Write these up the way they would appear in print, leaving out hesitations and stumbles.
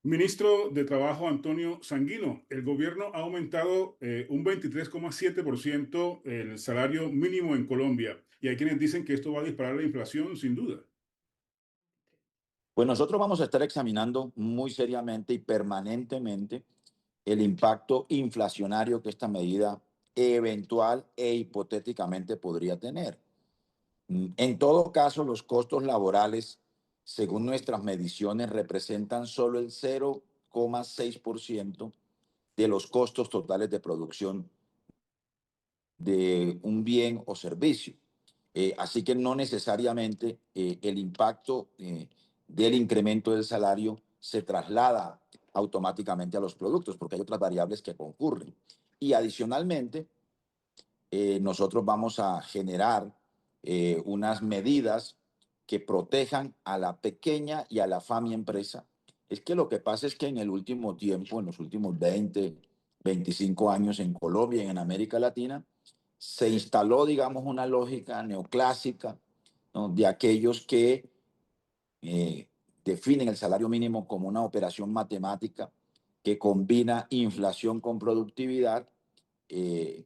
Ministro de Trabajo Antonio Sanguino, el gobierno ha aumentado un 23,7% el salario mínimo en Colombia y hay quienes dicen que esto va a disparar la inflación sin duda. Pues nosotros vamos a estar examinando muy seriamente y permanentemente el impacto inflacionario que esta medida eventual e hipotéticamente podría tener. En todo caso, los costos laborales, según nuestras mediciones, representan solo el 0,6% de los costos totales de producción de un bien o servicio. Así que no necesariamente el impacto del incremento del salario se traslada automáticamente a los productos, porque hay otras variables que concurren. Y adicionalmente, nosotros vamos a generar unas medidas que protejan a la pequeña y a la familia empresa. Es que lo que pasa es que en el último tiempo, en los últimos 20, 25 años en Colombia y en América Latina, se instaló, digamos, una lógica neoclásica, ¿no?, de aquellos que eh, definen el salario mínimo como una operación matemática que combina inflación con productividad, eh,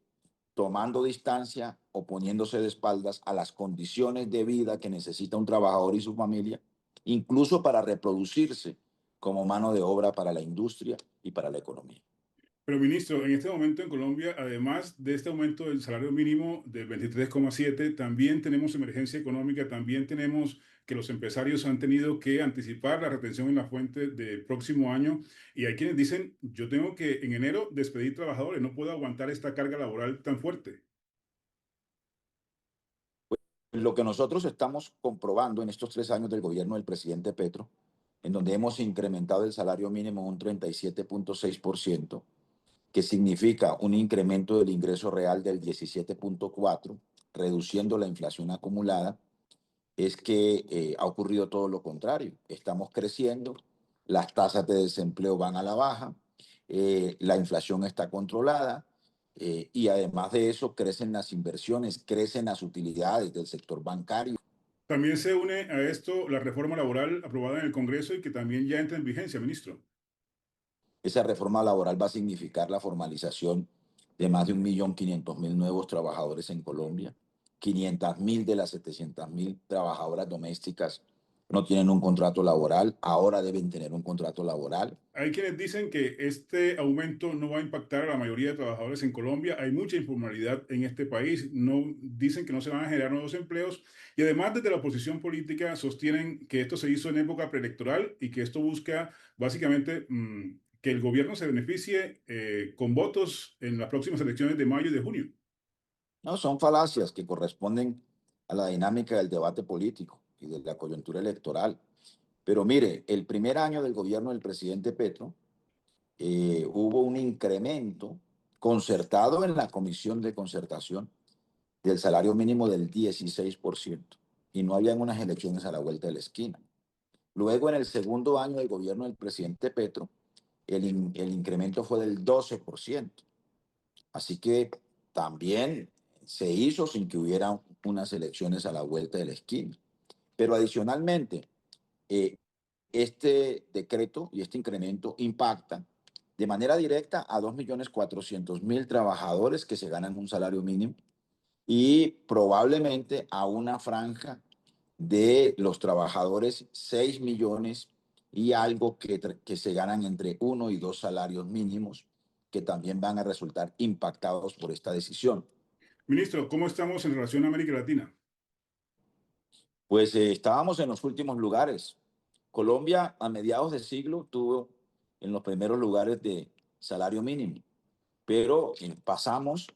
tomando distancia o poniéndose de espaldas a las condiciones de vida que necesita un trabajador y su familia, incluso para reproducirse como mano de obra para la industria y para la economía. Pero ministro, en este momento en Colombia, además de este aumento del salario mínimo del 23,7, también tenemos emergencia económica, también tenemos que los empresarios han tenido que anticipar la retención en la fuente del próximo año y hay quienes dicen, yo tengo que en enero despedir trabajadores, no puedo aguantar esta carga laboral tan fuerte. Lo que nosotros estamos comprobando en estos 3 años del gobierno del presidente Petro, en donde hemos incrementado el salario mínimo un 37,6%, que significa un incremento del ingreso real del 17,4%, reduciendo la inflación acumulada, es que ha ocurrido todo lo contrario. Estamos creciendo, las tasas de desempleo van a la baja, la inflación está controlada, y además de eso crecen las inversiones, crecen las utilidades del sector bancario. También se une a esto la reforma laboral aprobada en el Congreso y que también ya entra en vigencia, ministro. Esa reforma laboral va a significar la formalización de más de 1.500.000 nuevos trabajadores en Colombia. 500.000 de las 700.000 trabajadoras domésticas no tienen un contrato laboral, ahora deben tener un contrato laboral. Hay quienes dicen que este aumento no va a impactar a la mayoría de trabajadores en Colombia. Hay mucha informalidad en este país. No, dicen que no se van a generar nuevos empleos. Y además, desde la oposición política sostienen que esto se hizo en época preelectoral y que esto busca básicamente que el gobierno se beneficie con votos en las próximas elecciones de mayo y de junio. No, son falacias que corresponden a la dinámica del debate político y de la coyuntura electoral. Pero mire, el primer año del gobierno del presidente Petro, hubo un incremento concertado en la Comisión de Concertación del salario mínimo del 16% y no habían unas elecciones a la vuelta de la esquina. Luego, en el segundo año del gobierno del presidente Petro, el incremento fue del 12%. Así que también se hizo sin que hubiera unas elecciones a la vuelta de la esquina. Pero adicionalmente, eh, este decreto y este incremento impactan de manera directa a 2.400.000 trabajadores que se ganan un salario mínimo y probablemente a una franja de los trabajadores 6 millones y algo que se ganan entre uno y dos salarios mínimos, que también van a resultar impactados por esta decisión. Ministro, ¿cómo estamos en relación a América Latina? Pues estábamos en los últimos lugares. Colombia a mediados de siglo tuvo en los primeros lugares de salario mínimo, pero pasamos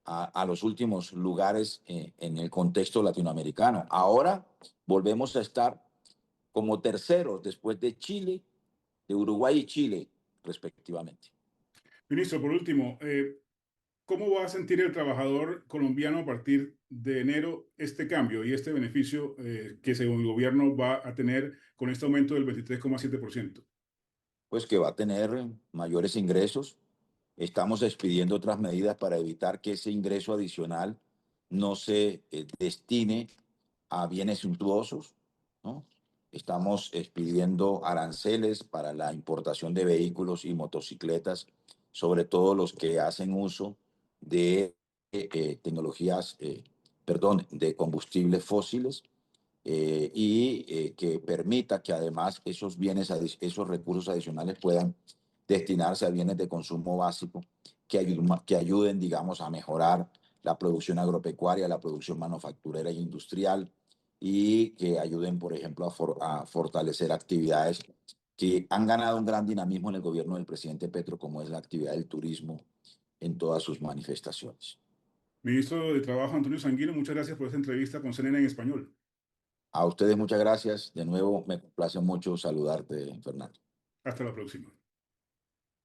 a los últimos lugares en el contexto latinoamericano. Ahora volvemos a estar como terceros después de Chile, de Uruguay y Chile, respectivamente. Ministro, por último, ¿cómo va a sentir el trabajador colombiano a partir de enero este cambio y este beneficio que según el gobierno va a tener con este aumento del 23,7%? Pues que va a tener mayores ingresos. Estamos expidiendo otras medidas para evitar que ese ingreso adicional no se destine a bienes suntuosos, ¿no? estamos expidiendo aranceles para la importación de vehículos y motocicletas, sobre todo los que hacen uso de tecnologías, perdón, de combustibles fósiles, que permita que además esos bienes, esos recursos adicionales puedan destinarse a bienes de consumo básico que ayuden, digamos, a mejorar la producción agropecuaria, la producción manufacturera e industrial, y que ayuden, por ejemplo, a fortalecer actividades que han ganado un gran dinamismo en el gobierno del presidente Petro, como es la actividad del turismo en todas sus manifestaciones. Ministro de Trabajo Antonio Sanguino, muchas gracias por esta entrevista con CNN en español. A ustedes muchas gracias. De nuevo, me complace mucho saludarte, Fernando. Hasta la próxima.